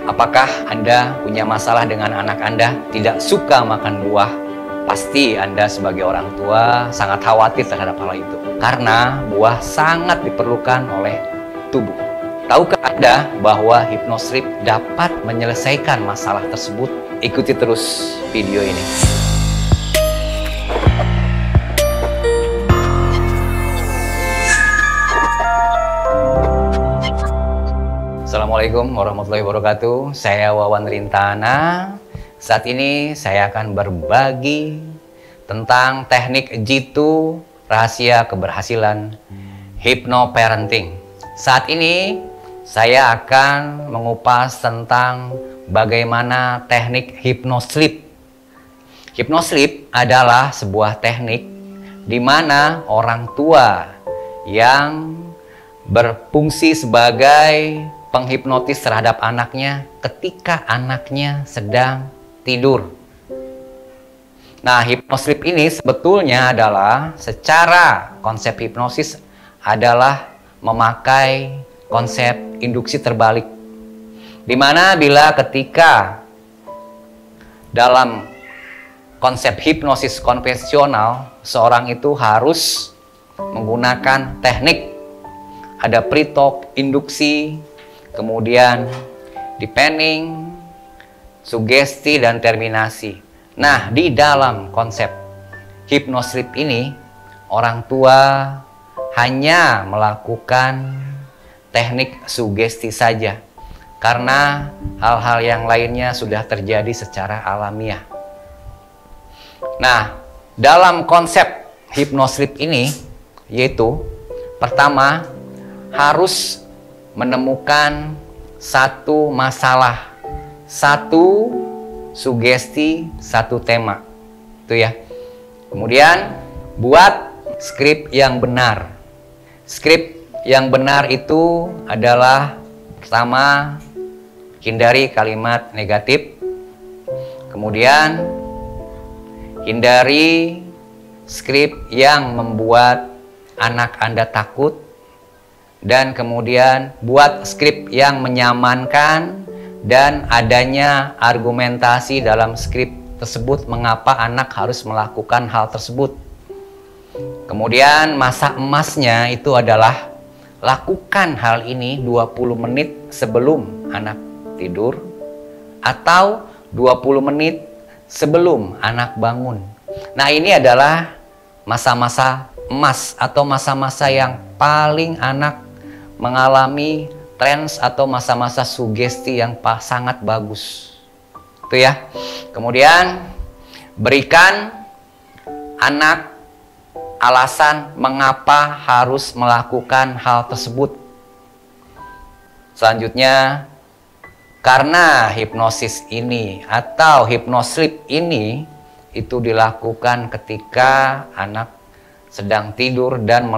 Apakah Anda punya masalah dengan anak Anda tidak suka makan buah? Pasti Anda sebagai orang tua sangat khawatir terhadap hal itu. Karena buah sangat diperlukan oleh tubuh. Tahukah Anda bahwa HypnoSleep dapat menyelesaikan masalah tersebut? Ikuti terus video ini. Assalamualaikum warahmatullahi wabarakatuh. Saya Wawan Rintana. Saat ini saya akan berbagi tentang teknik Jitu rahasia keberhasilan hypnoparenting. Saat ini saya akan mengupas tentang bagaimana teknik HypnoSleep. HypnoSleep adalah sebuah teknik di mana orang tua yang berfungsi sebagai penghipnotis terhadap anaknya ketika anaknya sedang tidur. Nah, HypnoSleep ini sebetulnya adalah secara konsep hipnosis adalah memakai konsep induksi terbalik. Dimana bila ketika dalam konsep hipnosis konvensional seorang itu harus menggunakan teknik ada pre-talk, induksi, kemudian deepening, sugesti, dan terminasi. Nah, di dalam konsep HypnoSleep ini, orang tua hanya melakukan teknik sugesti saja. Karena hal-hal yang lainnya sudah terjadi secara alamiah. Nah, dalam konsep HypnoSleep ini, yaitu pertama, harus menemukan satu masalah, satu sugesti, satu tema. Itu ya. Kemudian buat skrip yang benar. Skrip yang benar itu adalah pertama, hindari kalimat negatif. Kemudian hindari skrip yang membuat anak Anda takut. Dan kemudian buat skrip yang menyamankan dan adanya argumentasi dalam skrip tersebut mengapa anak harus melakukan hal tersebut. Kemudian masa emasnya itu adalah lakukan hal ini 20 menit sebelum anak tidur atau 20 menit sebelum anak bangun. Nah, ini adalah masa-masa emas atau masa-masa yang paling anak mengalami trans atau masa-masa sugesti yang sangat bagus. Itu ya. Kemudian berikan anak alasan mengapa harus melakukan hal tersebut. Selanjutnya, karena hipnosis ini atau HypnoSleep ini itu dilakukan ketika anak sedang tidur dan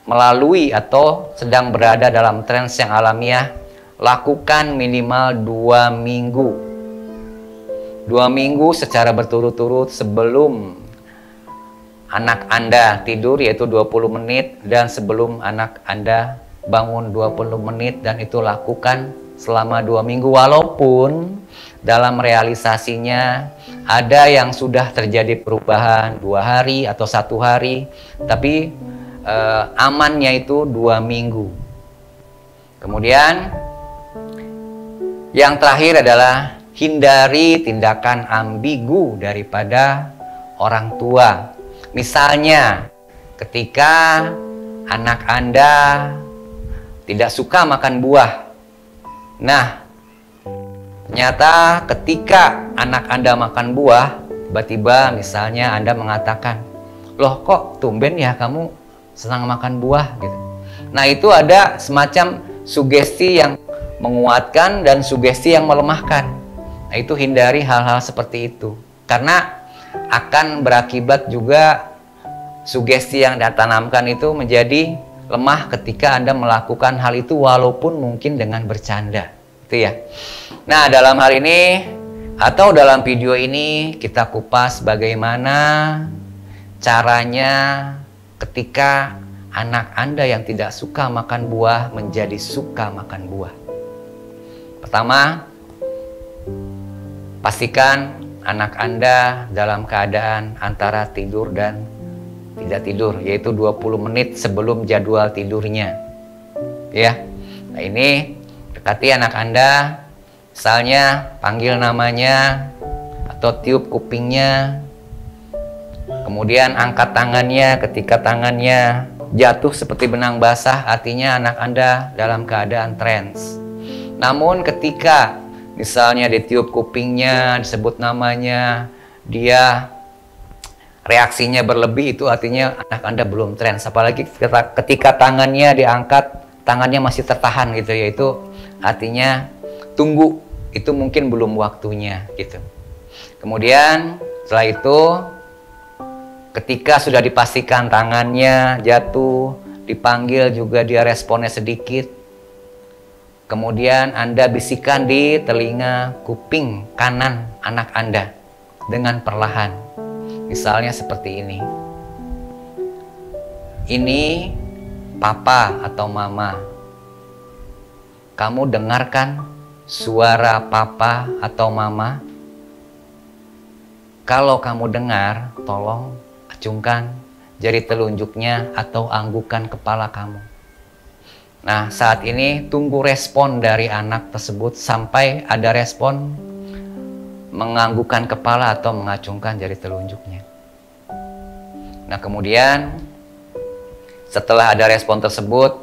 melalui atau sedang berada dalam trans yang alamiah, lakukan minimal 2 minggu. 2 minggu secara berturut-turut sebelum anak Anda tidur, yaitu 20 menit, dan sebelum anak Anda bangun 20 menit, dan itu lakukan selama 2 minggu. Walaupun dalam realisasinya ada yang sudah terjadi perubahan 2 hari atau 1 hari, tapi amannya itu 2 minggu. Kemudian yang terakhir adalah hindari tindakan ambigu daripada orang tua. Misalnya ketika anak Anda tidak suka makan buah. Nah, ternyata ketika anak Anda makan buah, tiba-tiba misalnya Anda mengatakan, "Loh, kok tumben ya kamu senang makan buah," gitu. Nah, itu ada semacam sugesti yang menguatkan dan sugesti yang melemahkan. Nah, itu hindari hal-hal seperti itu. Karena akan berakibat juga sugesti yang ditanamkan itu menjadi lemah ketika Anda melakukan hal itu walaupun mungkin dengan bercanda. Itu ya. Nah, dalam hal ini atau dalam video ini kita kupas bagaimana caranya ketika anak Anda yang tidak suka makan buah menjadi suka makan buah. Pertama, pastikan anak Anda dalam keadaan antara tidur dan tidak tidur, yaitu 20 menit sebelum jadwal tidurnya. Ya. Nah, ini dekati anak Anda, misalnya panggil namanya atau tiup kupingnya. Kemudian angkat tangannya. Ketika tangannya jatuh seperti benang basah, artinya anak Anda dalam keadaan trance. Namun ketika misalnya ditiup kupingnya, disebut namanya, dia reaksinya berlebih, itu artinya anak Anda belum trance. Apalagi ketika tangannya diangkat, tangannya masih tertahan gitu, yaitu artinya tunggu, itu mungkin belum waktunya gitu. Kemudian setelah itu, ketika sudah dipastikan tangannya jatuh, dipanggil juga dia responnya sedikit, kemudian Anda bisikan di telinga kuping kanan anak Anda dengan perlahan. Misalnya seperti ini. Ini papa atau mama. Kamu dengarkan suara papa atau mama? Kalau kamu dengar, tolong acungkan jari telunjuknya atau anggukan kepala kamu. Nah, saat ini tunggu respon dari anak tersebut sampai ada respon menganggukkan kepala atau mengacungkan jari telunjuknya. Nah, kemudian setelah ada respon tersebut,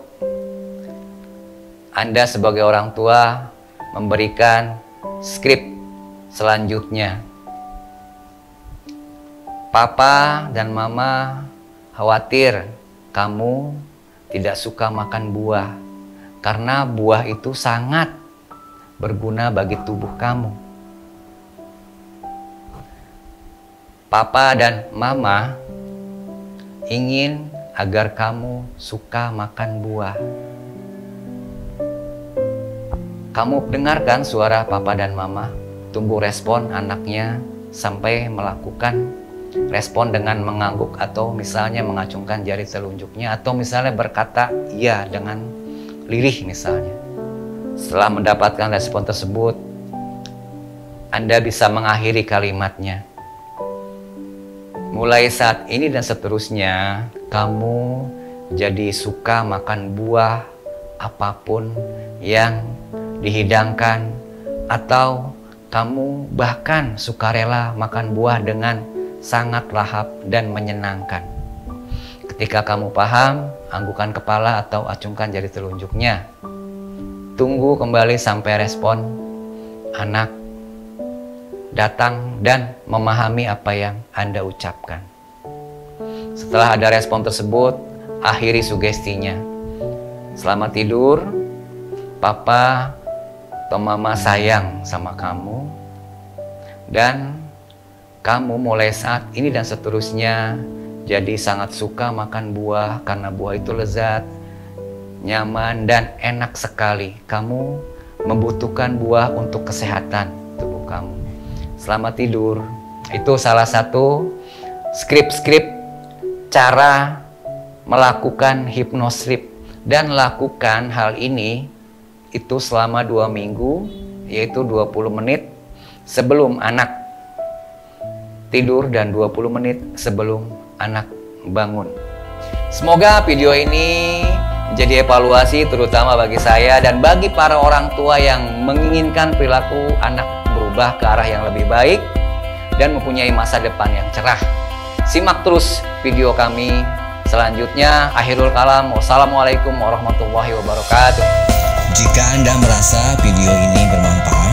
Anda sebagai orang tua memberikan skrip selanjutnya. Papa dan mama khawatir kamu tidak suka makan buah, karena buah itu sangat berguna bagi tubuh kamu. Papa dan mama ingin agar kamu suka makan buah. Kamu dengarkan suara papa dan mama, tunggu respon anaknya sampai melakukan respon dengan mengangguk atau misalnya mengacungkan jari telunjuknya, atau misalnya berkata iya dengan lirih misalnya. Setelah mendapatkan respon tersebut, Anda bisa mengakhiri kalimatnya. Mulai saat ini dan seterusnya, kamu jadi suka makan buah apapun yang dihidangkan, atau kamu bahkan sukarela makan buah dengan sangat lahap dan menyenangkan. Ketika kamu paham, anggukan kepala atau acungkan jari telunjuknya. Tunggu kembali sampai respon anak datang dan memahami apa yang Anda ucapkan. Setelah ada respon tersebut, akhiri sugestinya. Selamat tidur, papa atau mama sayang sama kamu, dan kamu mulai saat ini dan seterusnya jadi sangat suka makan buah karena buah itu lezat, nyaman, dan enak sekali. Kamu membutuhkan buah untuk kesehatan tubuh kamu. Selamat tidur. Itu salah satu skrip-skrip cara melakukan hipnosleep, dan lakukan hal ini itu selama 2 minggu, yaitu 20 menit sebelum anak tidur dan 20 menit sebelum anak bangun. Semoga video ini menjadi evaluasi terutama bagi saya dan bagi para orang tua yang menginginkan perilaku anak berubah ke arah yang lebih baik dan mempunyai masa depan yang cerah. Simak terus video kami selanjutnya. Akhirul kalam. Wassalamualaikum warahmatullahi wabarakatuh. Jika Anda merasa video ini bermanfaat,